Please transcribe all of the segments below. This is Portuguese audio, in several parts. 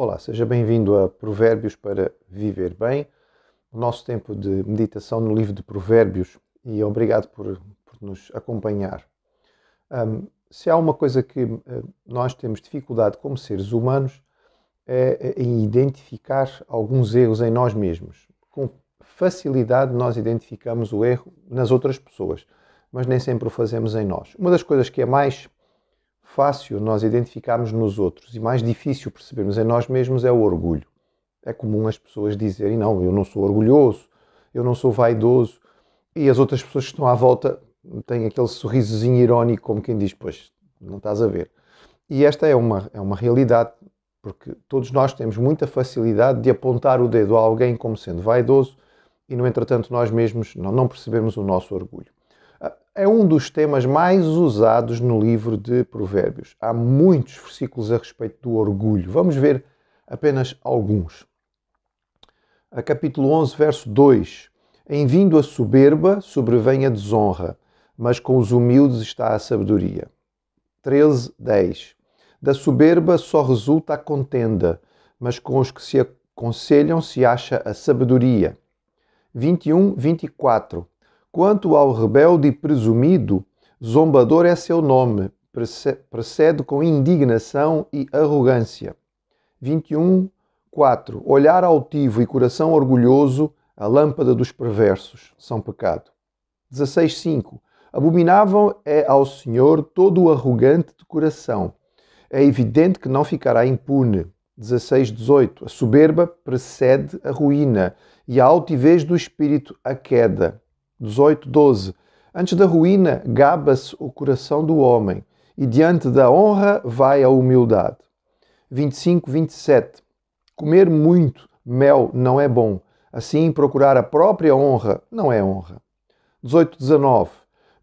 Olá, seja bem-vindo a Provérbios para Viver Bem, o nosso tempo de meditação no livro de Provérbios, e obrigado por nos acompanhar. Se há uma coisa que nós temos dificuldade como seres humanos é em identificar alguns erros em nós mesmos. Com facilidade nós identificamos o erro nas outras pessoas, mas nem sempre o fazemos em nós. Uma das coisas que é mais fácil nós identificarmos nos outros e mais difícil percebermos em nós mesmos é o orgulho. É comum as pessoas dizerem, não, eu não sou orgulhoso, eu não sou vaidoso, e as outras pessoas que estão à volta têm aquele sorrisozinho irónico, como quem diz, pois, não estás a ver. E esta é uma realidade, porque todos nós temos muita facilidade de apontar o dedo a alguém como sendo vaidoso e, no entretanto, nós mesmos não percebemos o nosso orgulho. É um dos temas mais usados no livro de Provérbios. Há muitos versículos a respeito do orgulho. Vamos ver apenas alguns. A capítulo 11, verso 2. Em vindo a soberba, sobrevém a desonra, mas com os humildes está a sabedoria. 13, 10. Da soberba só resulta a contenda, mas com os que se aconselham se acha a sabedoria. 21, 24. Quanto ao rebelde e presumido, zombador é seu nome, precede com indignação e arrogância. 21, 4. Olhar altivo e coração orgulhoso, a lâmpada dos perversos, são pecado. 16, 5. Abominável é ao Senhor todo o arrogante de coração. É evidente que não ficará impune. 16, 18. A soberba precede a ruína e a altivez do espírito a queda. 18, 12. Antes da ruína, gaba-se o coração do homem, e diante da honra vai a humildade. 25, 27. Comer muito mel não é bom, assim procurar a própria honra não é honra. 18, 19.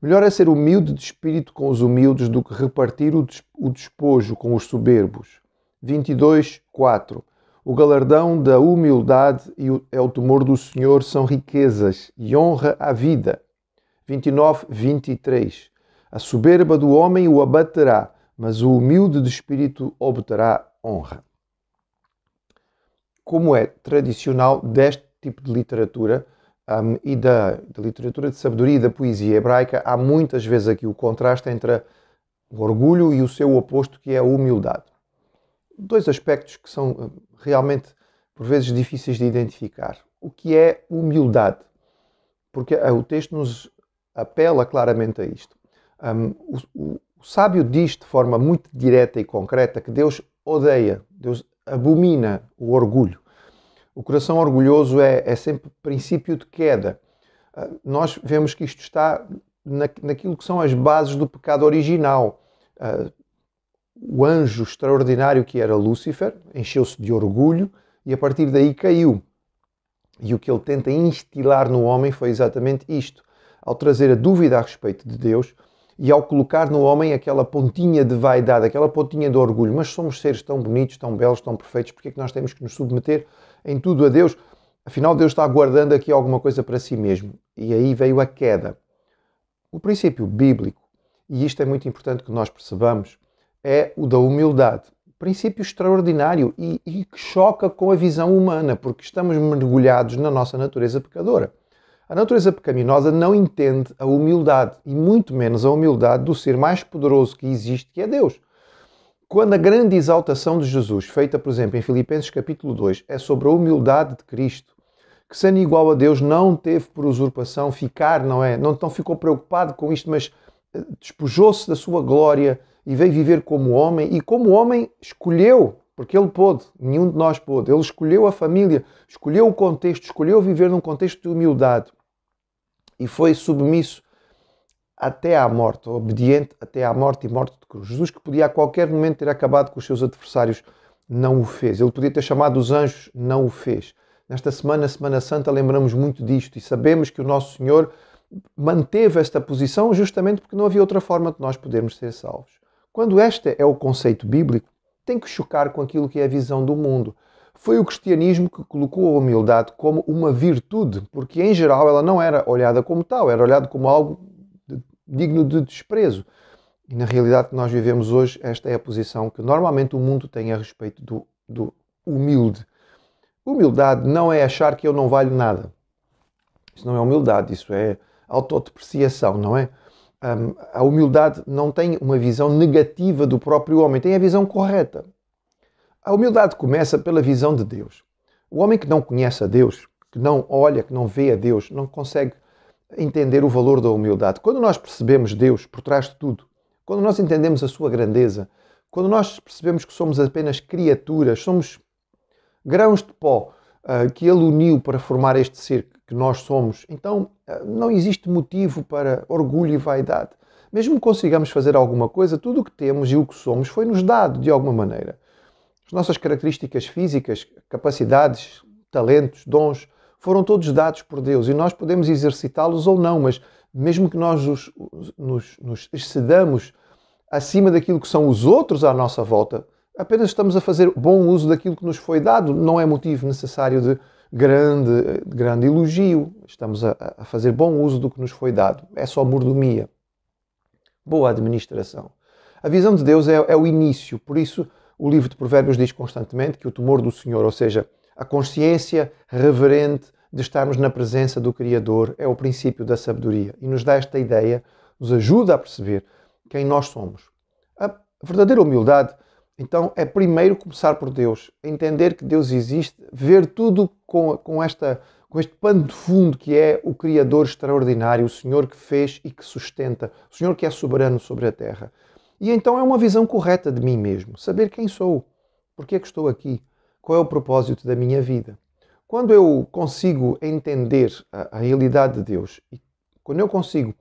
Melhor é ser humilde de espírito com os humildes do que repartir o despojo com os soberbos. 22, 4. O galardão da humildade é o temor do Senhor, são riquezas e honra à vida. 29, 23. A soberba do homem o abaterá, mas o humilde de espírito obterá honra. Como é tradicional deste tipo de literatura e da literatura de sabedoria e da poesia hebraica, há muitas vezes aqui o contraste entre o orgulho e o seu oposto, que é a humildade. Dois aspectos que são realmente, por vezes, difíceis de identificar. O que é humildade? Porque o texto nos apela claramente a isto. O sábio diz de forma muito direta e concreta que Deus odeia, Deus abomina o orgulho. O coração orgulhoso é sempre princípio de queda. Nós vemos que isto está naquilo que são as bases do pecado original. O anjo extraordinário que era Lúcifer encheu-se de orgulho e a partir daí caiu. E o que ele tenta instilar no homem foi exatamente isto. Ao trazer a dúvida a respeito de Deus e ao colocar no homem aquela pontinha de vaidade, aquela pontinha de orgulho. Mas somos seres tão bonitos, tão belos, tão perfeitos, porque é que nós temos que nos submeter em tudo a Deus? Afinal, Deus está guardando aqui alguma coisa para si mesmo. E aí veio a queda. O princípio bíblico, e isto é muito importante que nós percebamos, é o da humildade. Princípio extraordinário e que choca com a visão humana, porque estamos mergulhados na nossa natureza pecadora. A natureza pecaminosa não entende a humildade, e muito menos a humildade do ser mais poderoso que existe, que é Deus. Quando a grande exaltação de Jesus, feita, por exemplo, em Filipenses capítulo 2, é sobre a humildade de Cristo, que sendo igual a Deus não teve por usurpação ficar, não ficou preocupado com isto, mas despojou-se da sua glória e veio viver como homem, e como homem escolheu, porque ele pôde, nenhum de nós pôde, ele escolheu a família, escolheu o contexto, escolheu viver num contexto de humildade e foi submisso até à morte, obediente até à morte e morte de cruz. Jesus, que podia a qualquer momento ter acabado com os seus adversários, não o fez. Ele podia ter chamado os anjos, não o fez. Nesta semana, Semana Santa, lembramos muito disto e sabemos que o nosso Senhor manteve esta posição justamente porque não havia outra forma de nós podermos ser salvos. Quando este é o conceito bíblico, tem que chocar com aquilo que é a visão do mundo. Foi o cristianismo que colocou a humildade como uma virtude, porque em geral ela não era olhada como tal, era olhada como algo digno de desprezo. E na realidade que nós vivemos hoje, esta é a posição que normalmente o mundo tem a respeito humilde. Humildade não é achar que eu não valho nada. Isso não é humildade, isso é autodepreciação, não é? A humildade não tem uma visão negativa do próprio homem, tem a visão correta. A humildade começa pela visão de Deus. O homem que não conhece a Deus, que não olha, que não vê a Deus, não consegue entender o valor da humildade. Quando nós percebemos Deus por trás de tudo, quando nós entendemos a sua grandeza, quando nós percebemos que somos apenas criaturas, somos grãos de pó que Ele uniu para formar este ser que nós somos, então não existe motivo para orgulho e vaidade. Mesmo que consigamos fazer alguma coisa, tudo o que temos e o que somos foi-nos dado de alguma maneira. As nossas características físicas, capacidades, talentos, dons, foram todos dados por Deus e nós podemos exercitá-los ou não, mas mesmo que nós nos excedamos acima daquilo que são os outros à nossa volta, apenas estamos a fazer bom uso daquilo que nos foi dado, não é motivo necessário de grande elogio, estamos a fazer bom uso do que nos foi dado, é só mordomia. Boa administração. A visão de Deus é o início, por isso o livro de Provérbios diz constantemente que o temor do Senhor, ou seja, a consciência reverente de estarmos na presença do Criador, é o princípio da sabedoria e nos dá esta ideia, nos ajuda a perceber quem nós somos. A verdadeira humildade, então, é primeiro começar por Deus, entender que Deus existe, ver tudo com este pano de fundo que é o Criador extraordinário, o Senhor que fez e que sustenta, o Senhor que é soberano sobre a terra. E então é uma visão correta de mim mesmo, saber quem sou, porque é que estou aqui, qual é o propósito da minha vida. Quando eu consigo entender a realidade de Deus e quando eu consigo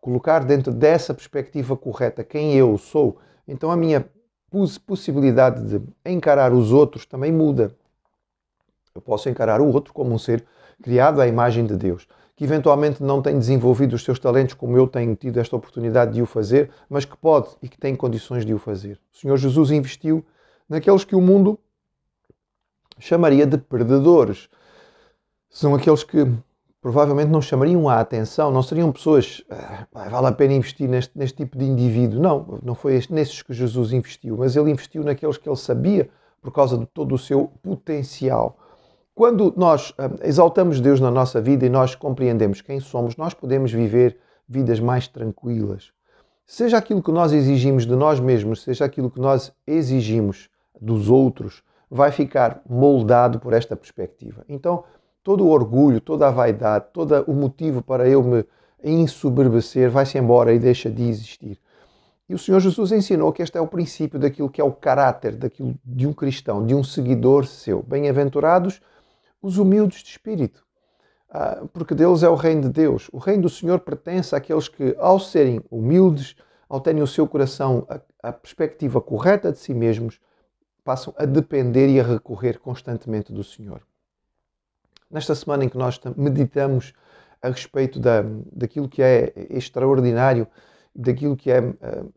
colocar dentro dessa perspectiva correta quem eu sou, então a minha possibilidade de encarar os outros também muda. Eu posso encarar o outro como um ser criado à imagem de Deus, que eventualmente não tem desenvolvido os seus talentos como eu tenho tido esta oportunidade de o fazer, mas que pode e que tem condições de o fazer. O Senhor Jesus investiu naqueles que o mundo chamaria de perdedores. São aqueles que provavelmente não chamariam a atenção, não seriam pessoas, vale a pena investir neste tipo de indivíduo. Não foi nesses que Jesus investiu, mas ele investiu naqueles que ele sabia por causa de todo o seu potencial. Quando nós exaltamos Deus na nossa vida e nós compreendemos quem somos, nós podemos viver vidas mais tranquilas. Seja aquilo que nós exigimos de nós mesmos, seja aquilo que nós exigimos dos outros, vai ficar moldado por esta perspectiva. Então, todo o orgulho, toda a vaidade, todo o motivo para eu me ensoberbecer vai-se embora e deixa de existir. E o Senhor Jesus ensinou que este é o princípio daquilo que é o caráter daquilo de um cristão, de um seguidor seu. Bem-aventurados os humildes de espírito, porque deles é o reino de Deus. O reino do Senhor pertence àqueles que, ao serem humildes, ao terem o seu coração a perspectiva correta de si mesmos, passam a depender e a recorrer constantemente do Senhor. Nesta semana em que nós meditamos a respeito daquilo que é extraordinário, daquilo que é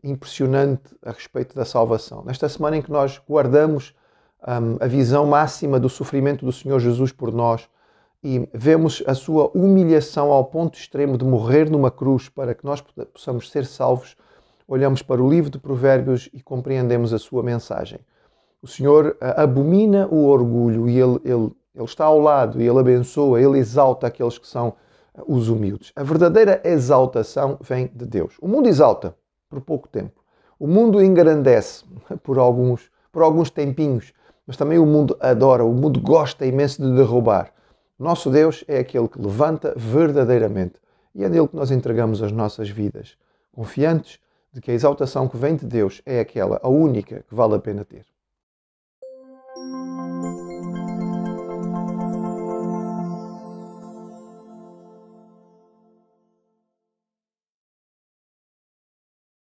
impressionante a respeito da salvação. Nesta semana em que nós guardamos a visão máxima do sofrimento do Senhor Jesus por nós e vemos a sua humilhação ao ponto extremo de morrer numa cruz para que nós possamos ser salvos, olhamos para o livro de Provérbios e compreendemos a sua mensagem. O Senhor abomina o orgulho e Ele está ao lado e Ele abençoa, Ele exalta aqueles que são os humildes. A verdadeira exaltação vem de Deus. O mundo exalta por pouco tempo. O mundo engrandece por alguns tempinhos, mas também o mundo adora, o mundo gosta imenso de derrubar. Nosso Deus é aquele que levanta verdadeiramente e é nele que nós entregamos as nossas vidas, confiantes de que a exaltação que vem de Deus é aquela, a única que vale a pena ter.